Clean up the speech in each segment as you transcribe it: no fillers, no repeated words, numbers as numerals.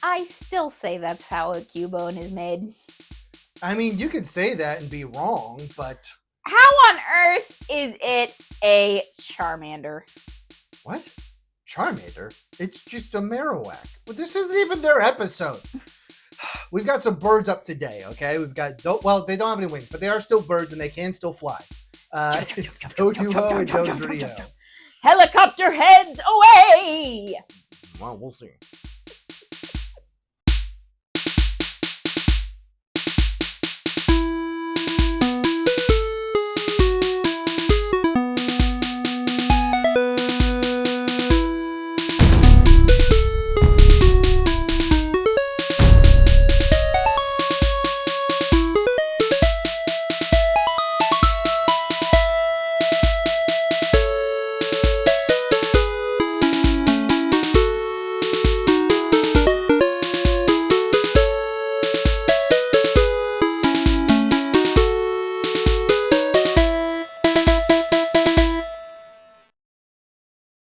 I still say that's how a Cubone is made. I mean, you could say that and be wrong, but... How on earth is it a Charmander? What? Charmander? It's just a Marowak. But this isn't even their episode. We've got some birds up today, okay? We've got... Well, they don't have any wings, but they are still birds and they can still fly. It's Doduo and Dodrio. Helicopter heads away! Well, we'll see.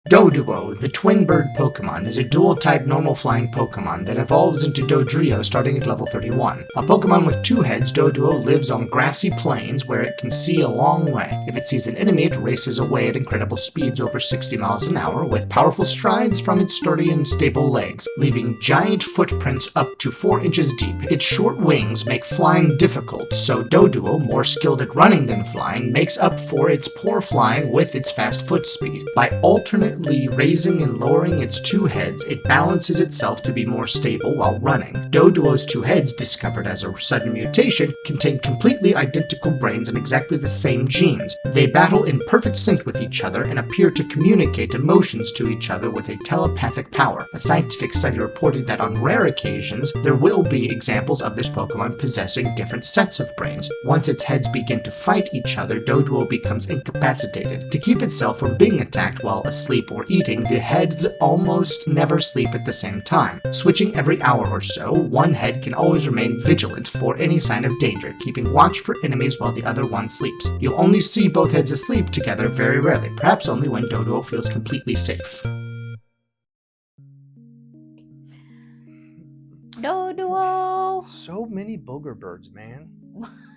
Doduo, the twin bird Pokemon, is a dual-type normal flying Pokemon that evolves into Dodrio starting at level 31. A Pokemon with two heads, Doduo lives on grassy plains where it can see a long way. If it sees an enemy, it races away at incredible speeds over 60 miles an hour with powerful strides from its sturdy and stable legs, leaving giant footprints up to 4 inches deep. Its short wings make flying difficult, so Doduo, more skilled at running than flying, makes up for its poor flying with its fast foot speed. By alternately raising and lowering its two heads, it balances itself to be more stable while running. Doduo's two heads, discovered as a sudden mutation, contain completely identical brains and exactly the same genes. They battle in perfect sync with each other and appear to communicate emotions to each other with a telepathic power. A scientific study reported that on rare occasions, there will be examples of this Pokemon possessing different sets of brains. Once its heads begin to fight each other, Doduo becomes incapacitated. To keep itself from being attacked while asleep or eating, the heads almost never sleep at the same time. Switching every hour or so, one head can always remain vigilant for any sign of danger, keeping watch for enemies while the other one sleeps. You'll only see both heads asleep together very rarely, perhaps only when Doduo feels completely safe. Doduo! So many booger birds, man.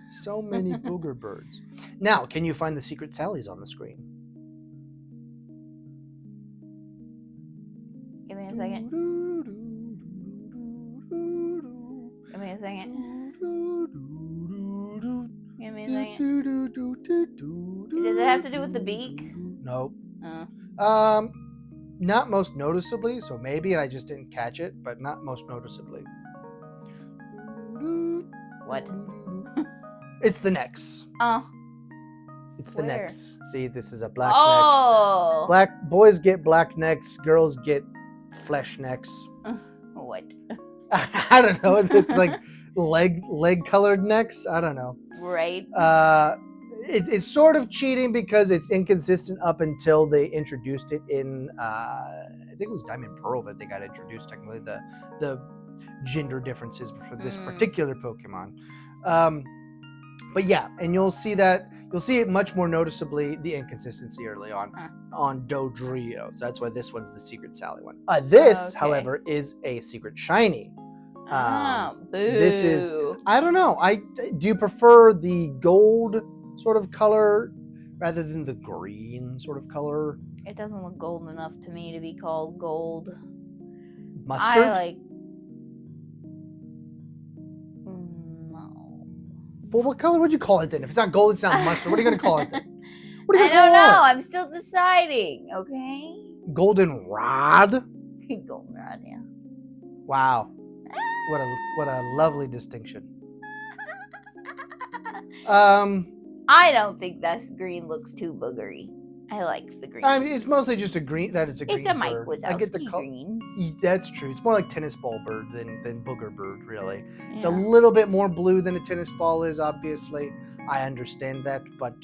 So many booger birds. Now, can you find the secret Sallies on the screen? Give me a second. Give me a second. Give me a second. Does it have to do with the beak? Nope. Oh. Not most noticeably, so maybe I just didn't catch it, but not most noticeably. What? It's the necks. Oh. It's the Where? necks. See, this is a black Oh. neck. Black boys get black necks, girls get flesh necks. What? I don't know. It's like leg colored necks. I don't know. Right. It's sort of cheating because it's inconsistent up until they introduced it in I think it was Diamond Pearl that they got introduced technically the gender differences for this particular Pokemon. But yeah, and you'll see it much more noticeably, the inconsistency early on Dodrio. So that's why this one's the Secret Sally one. This, however, is a Secret Shiny. Boo. This is, I don't know. Do you prefer the gold sort of color rather than the green sort of color? It doesn't look golden enough to me to be called gold. Mustard? I like. No. Well, what color would you call it then? If it's not gold, it's not mustard. What are you going to call it then? What are you I gonna don't call know. it? I'm still deciding. Okay. Goldenrod? Goldenrod, yeah. Wow. What a lovely distinction. I don't think this green looks too boogery. I like the green. I mean, it's mostly just a green. That is a green. It's a Mike bird. I get the green. That's true. It's more like tennis ball bird than booger bird, really. Yeah. It's a little bit more blue than a tennis ball is, obviously. I understand that, but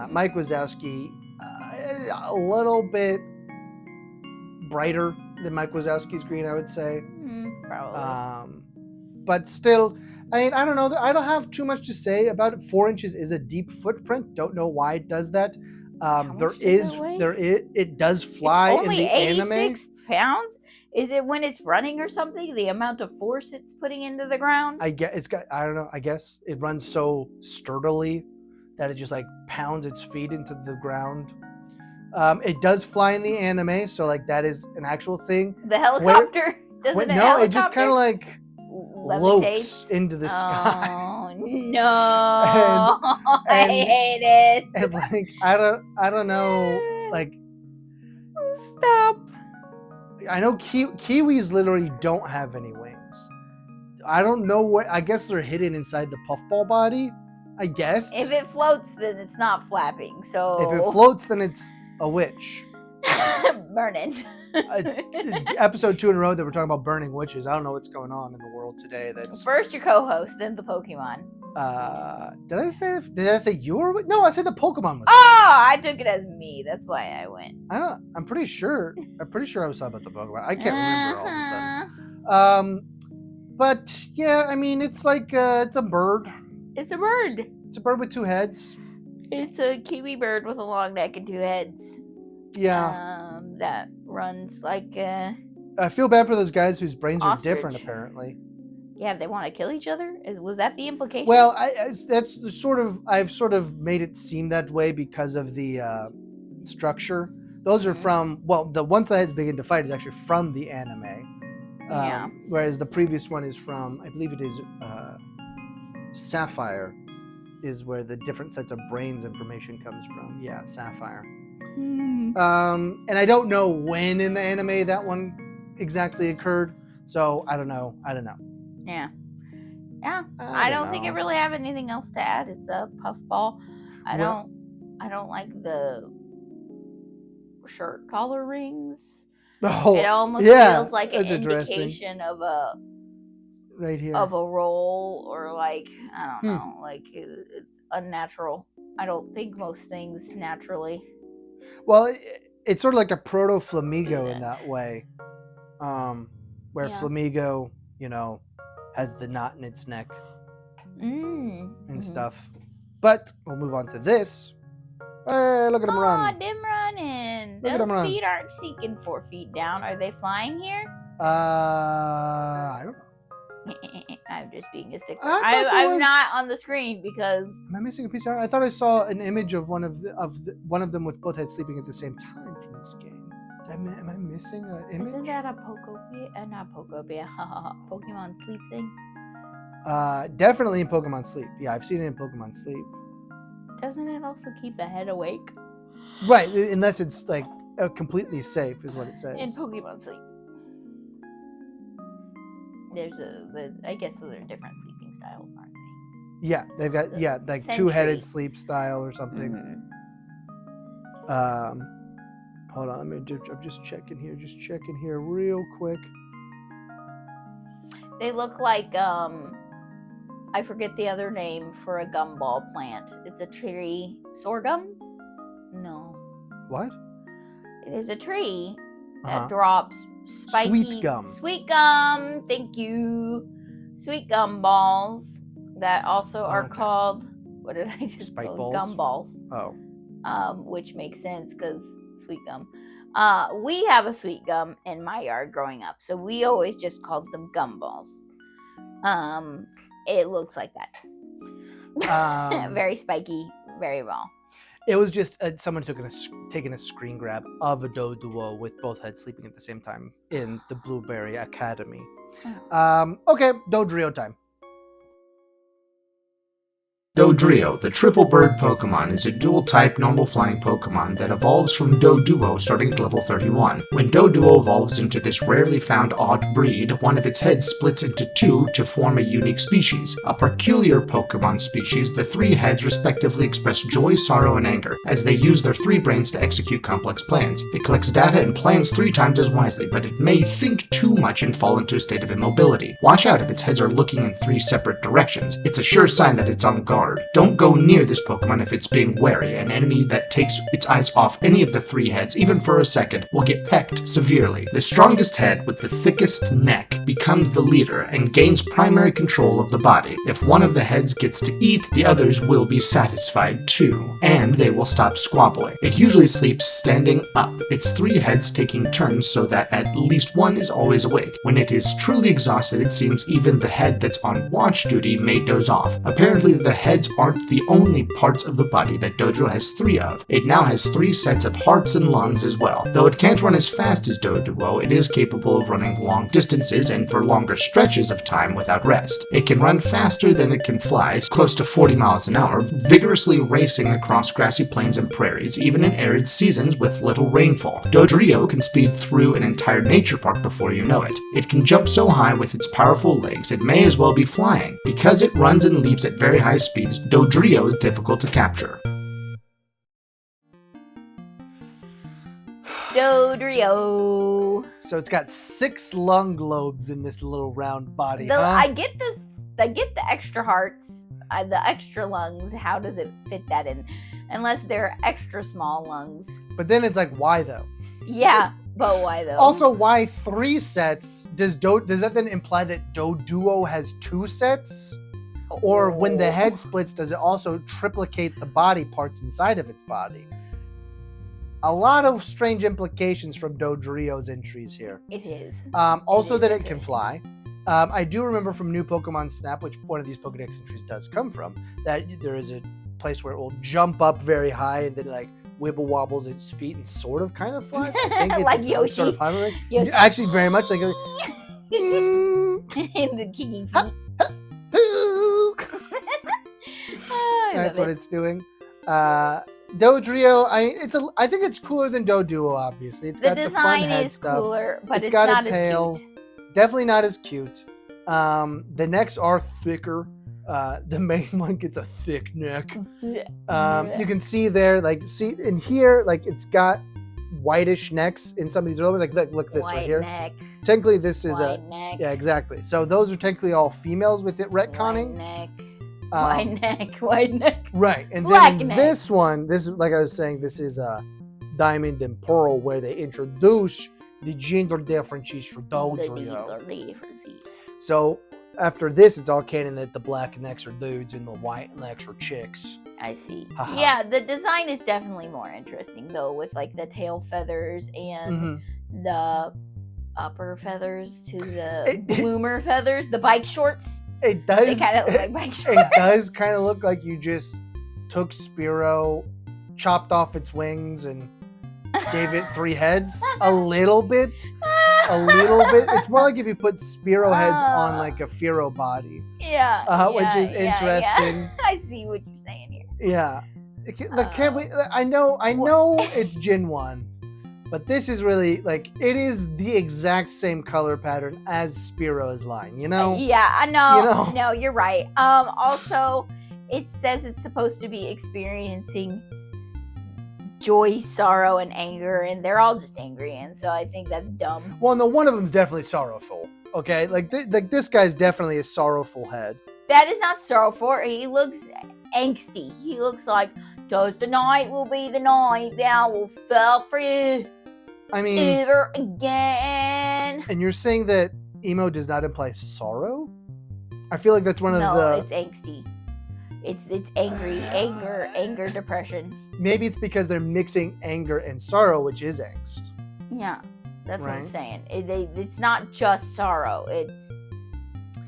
Mike Wazowski, a little bit brighter than Mike Wazowski's green, I would say. Probably. But still, I mean, I don't know. I don't have too much to say about it. 4 inches is a deep footprint. Don't know why it does that. It does fly in the anime. pounds? Is it when it's running or something? The amount of force it's putting into the ground? I don't know. I guess it runs so sturdily that it just like pounds its feet into the ground. It does fly in the anime, so like that is an actual thing. The helicopter? Doesn't No, it just kind of like floats levitates into the sky. Oh no! I hate it. And like I don't know. Like Stop. I know kiwis literally don't have any wings. I don't know what. I guess they're hidden inside the puffball body. I guess. If it floats, then it's not flapping. So If it floats, then it's a witch. burning. Episode 2 in a row that we're talking about burning witches. I don't know what's going on in the world today. That's First your co-host, then the Pokemon. Did I say you were? No, I said the Pokemon was. Oh, I took it as me. That's why I went. I'm pretty sure I was talking about the Pokemon. I can't remember all of a sudden. But yeah, I mean, it's like it's a bird. It's a bird. It's a bird with 2 heads. It's a kiwi bird with a long neck and 2 heads. Yeah. That runs like I feel bad for those guys whose brains are ostrich. different, apparently. Yeah, they want to kill each other? Was that the implication? Well, that's the I've sort of made it seem that way because of the structure. Those are from, well, the Once the Heads Begin to Fight is actually from the anime. Yeah. Whereas the previous one is from, I believe it is Sapphire, is where the different sets of brains information comes from. Yeah, Sapphire. And I don't know when in the anime that one exactly occurred, so I don't know. Yeah. I don't think I really have anything else to add. It's a puffball. I don't like the shirt collar rings. Oh, it almost yeah, feels like an that's interesting. indication of a Right here. of a role, or like I don't know, like it's unnatural. I don't think most things naturally. Well, it's sort of like a proto Flamigo in that way, where Flamigo, has the knot in its neck and stuff. But we'll move on to this. Hey, look at him run! Oh, them running. Look at 'em Those run. feet aren't sinking 4 feet down. Are they flying here? I don't know. I'm just being a stickler. I thought I'm not on the screen because Am I missing a piece of art? I thought I saw an image of one of them with both heads sleeping at the same time from this game. Am I missing an image? isn't that a Pokopia? Not Pokopia. Pokemon sleep thing. Definitely in Pokemon Sleep. Yeah, I've seen it in Pokemon Sleep. Doesn't it also keep the head awake? Right, unless it's like completely safe, is what it says. In Pokemon Sleep. I guess those are different sleeping styles, aren't they? Yeah, they've got like Sentry. 2-headed sleep style or something. Mhm. Hold on, I'm just checking here real quick. They look like I forget the other name for a gumball plant. It's a tree. Sorghum? No. What? There's a tree Uh-huh. that drops spiky Sweet gum. Sweet gum. Thank you. Sweet gum balls that also are Okay. called, what did I just Spike call balls? Gum balls. Oh. Which makes sense because sweet gum. We have a sweet gum in my yard growing up, so we always just called them gum balls. It looks like that. Very spiky, very raw. It was just someone taking a screen grab of a Doduo with both heads sleeping at the same time in the Blueberry Academy. Okay, Dodrio time. Dodrio, the triple bird Pokemon, is a dual-type normal flying Pokemon that evolves from Doduo starting at level 31. When Doduo evolves into this rarely found odd breed, one of its heads splits into 2 to form a unique species. A peculiar Pokemon species, the 3 heads respectively express joy, sorrow, and anger, as they use their 3 brains to execute complex plans. It collects data and plans 3 times as wisely, but it may think too much and fall into a state of immobility. Watch out if its heads are looking in 3 separate directions. It's a sure sign that it's on guard. hard. Don't go near this Pokemon if it's being wary. An enemy that takes its eyes off any of the 3 heads, even for a second, will get pecked severely. The strongest head with the thickest neck becomes the leader and gains primary control of the body. If one of the heads gets to eat, the others will be satisfied too, and they will stop squabbling. It usually sleeps standing up, its 3 heads taking turns so that at least one is always awake. When it is truly exhausted, it seems even the head that's on watch duty may doze off. Apparently, the heads aren't the only parts of the body that Dodrio has 3 of. It now has 3 sets of hearts and lungs as well. Though it can't run as fast as Doduo, it is capable of running long distances and for longer stretches of time without rest. It can run faster than it can fly, close to 40 miles an hour, vigorously racing across grassy plains and prairies, even in arid seasons with little rainfall. Dodrio can speed through an entire nature park before you know it. It can jump so high with its powerful legs, it may as well be flying. Because it runs and leaps at very high speeds, Dodrio is difficult to capture. Dodrio. So it's got 6 lung globes in this little round body, Though huh? I get the extra hearts, the extra lungs. How does it fit that in? Unless they're extra small lungs. But then it's like, why though? Yeah, but why though? Also, why 3 sets? Does that then imply that Doduo has 2 sets? Or when the head splits, does it also triplicate the body parts inside of its body? A lot of strange implications from Dodrio's entries here. It is. Also It is that it can interesting. fly. I do remember from New Pokemon Snap, which one of these Pokedex entries does come from, that there is a place where it will jump up very high and then like wibble wobbles its feet and sort of kind of flies. I think it's Like it's Yoshi. sort of hovering. Yoshi. Actually, very much like a In the kicking feet. I That's love what it. it's doing. Dodrio, I think it's cooler than Doduo. Obviously, it's The got the fun design head is stuff. cooler, but It's it's got not a as tail. cute. Definitely not as cute. The necks are thicker. The main one gets a thick neck. You can see there, in here, like it's got whitish necks in some of these earlier. Like look this White right here. neck. Technically, this is White neck. yeah, exactly. So those are technically all females with it White retconning. neck. Um, White neck. White neck. Right, and Black then neck. this one, this is like I was saying, this is Diamond and Pearl, where they introduce the gender differences for Dodrio. So after this, it's all canon that the black necks are dudes and the white necks are chicks. I see. Haha. Yeah, the design is definitely more interesting though, with like the tail feathers and the upper feathers to the bloomer feathers, the bike shorts. It They does. kind of look like bike shorts. It does kind of look like you just took Spearow, chopped off its wings, and gave it 3 heads. A little bit. It's more like if you put Spearow heads on like a Fearow body, Yeah. which is yeah. interesting. I see what you're saying here. Yeah. Can't we? I know it's Gen 1, but this is really like it is the exact same color pattern as Spearow's line. You know? Yeah, I know. You know. No, you're right. Also, it says it's supposed to be experiencing joy, sorrow, and anger, and they're all just angry, and so I think that's dumb. Well, no, one of them's definitely sorrowful. Okay, like this guy's definitely a sorrowful head. That is not sorrowful. He looks angsty. He looks like, "Does the night will be the night that I will fall free I mean, ever again." and you're saying that emo does not imply sorrow? I feel like that's one of No, the. it's angsty. It's angry, anger, depression. Maybe it's because they're mixing anger and sorrow, which is angst. Yeah, that's what I'm Right. saying. It's not just sorrow. It's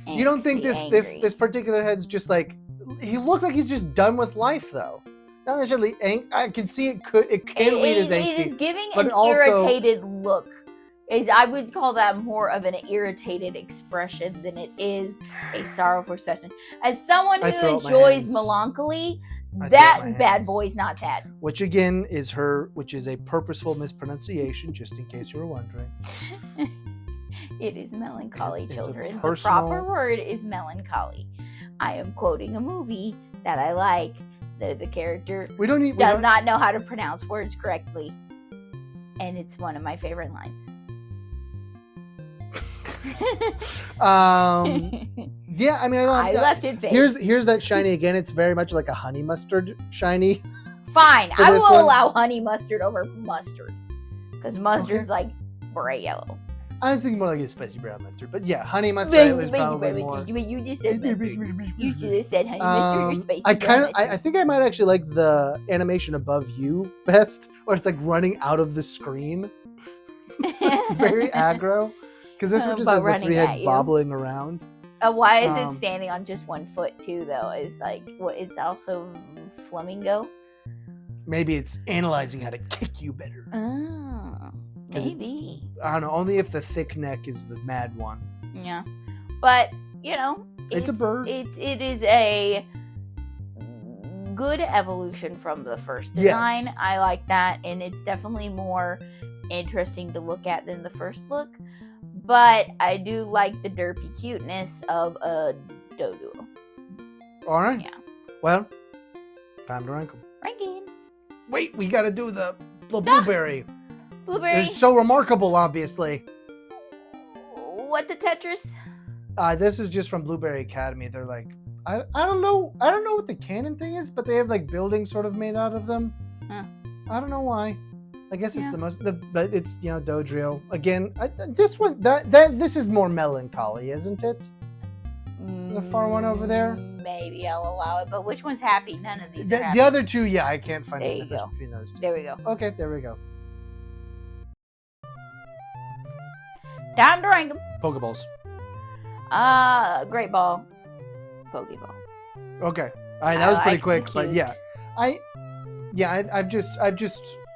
You don't think angsty, this angry. this particular head's just like he looks like he's just done with life though. Not necessarily I can see it can read as angsty. It is giving but an also- irritated look. I would call that more of an irritated expression than it is a sorrowful expression. As someone I who throw up my enjoys hands. melancholy, I throw up that my bad hands. boy's not sad. Which again is which is a purposeful mispronunciation, just in case you were wondering. It is melancholy, It's a children. The personal- proper word is melancholy. I am quoting a movie that I like. The character We don't need. does not know how to pronounce words correctly, and it's one of my favorite lines. Yeah, I mean, I left it fake. here's that shiny again. It's very much like a honey mustard shiny. Fine, for I this will one. allow honey mustard over mustard. Because mustard's like bright yellow. I was thinking more like a spicy brown mustard, but yeah, honey mustard was probably more. You just said mustard. You should have said honey mustard or spicy I think I might actually like the animation above you best, where it's like running out of the screen. Very aggro. Because this one just has the 3 heads bobbling around. Why is it standing on just 1 foot too? Though is like what? It's also flamingo. Maybe it's analyzing how to kick you better. Oh, maybe. I don't know. Only if the thick neck is the mad one. Yeah, but you know, it's a bird. It is a good evolution from the first design. Yes. I like that, and it's definitely more interesting to look at than the first look. But I do like the derpy cuteness of a Doduo. All right. Yeah. Well, time to rank them. Ranking. Wait, we got to do the blueberry. Blueberry. It's so remarkable, obviously. What the Tetris? This is just from Blueberry Academy. They're like, I don't know what the canon thing is, but they have like buildings sort of made out of them. Huh. I don't know why. I guess it's but it's Dodrio again. This one this is more melancholy, isn't it? The far one over there. Maybe I'll allow it, but which one's happy? None of these are happy. The other two, yeah, I can't find There the you difference go. between those two. There we go. Okay, there we go. Time to rank them. Pokeballs. Great ball. Pokeball. Okay. All right, that was pretty like quick, the but yeah, I've just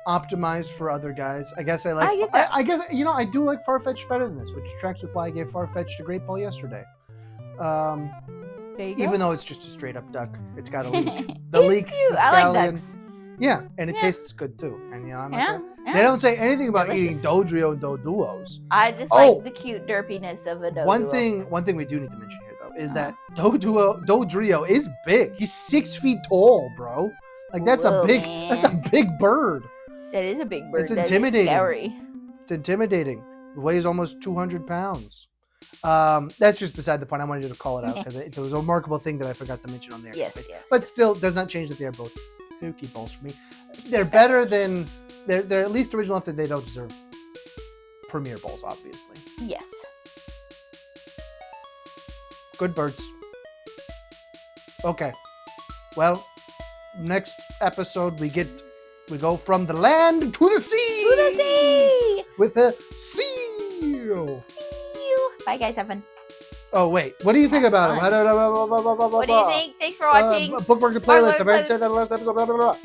optimized for other guys. I guess I like. I get that. I guess I do like Farfetch'd better than this, which tracks with why I gave Farfetch'd a great ball yesterday. There you go. Even though it's just a straight up duck, it's got a leak. The It's leak. cute. The I like scallion. ducks. Yeah, and it Yeah. tastes good too. And I'm Yeah. They don't say anything about Delicious. eating Dodrio and Doduos. I just Oh. like the cute derpiness of a Doduo. One thing we do need to mention here though is that Dodrio is big. He's 6 feet tall, bro. Like that's Whoa, a big bird. That is a big bird. It's That is intimidating. scary. It's intimidating. It weighs almost 200 pounds. That's just beside the point. I wanted you to call it out because it was a remarkable thing that I forgot to mention on there. Yes, yes. But still, does not change that they are both Pokeballs for me. They're better than they're at least original enough that they don't deserve premier balls, obviously. Yes. Good birds. Okay. Well, next episode we go from the land to the sea. To the sea. With a seal. Bye, guys. Have fun. Oh wait, what do you think about him? What do you think? Thanks for watching. Bookmark the playlist. I've already said that in the last episode. Blah, blah, blah.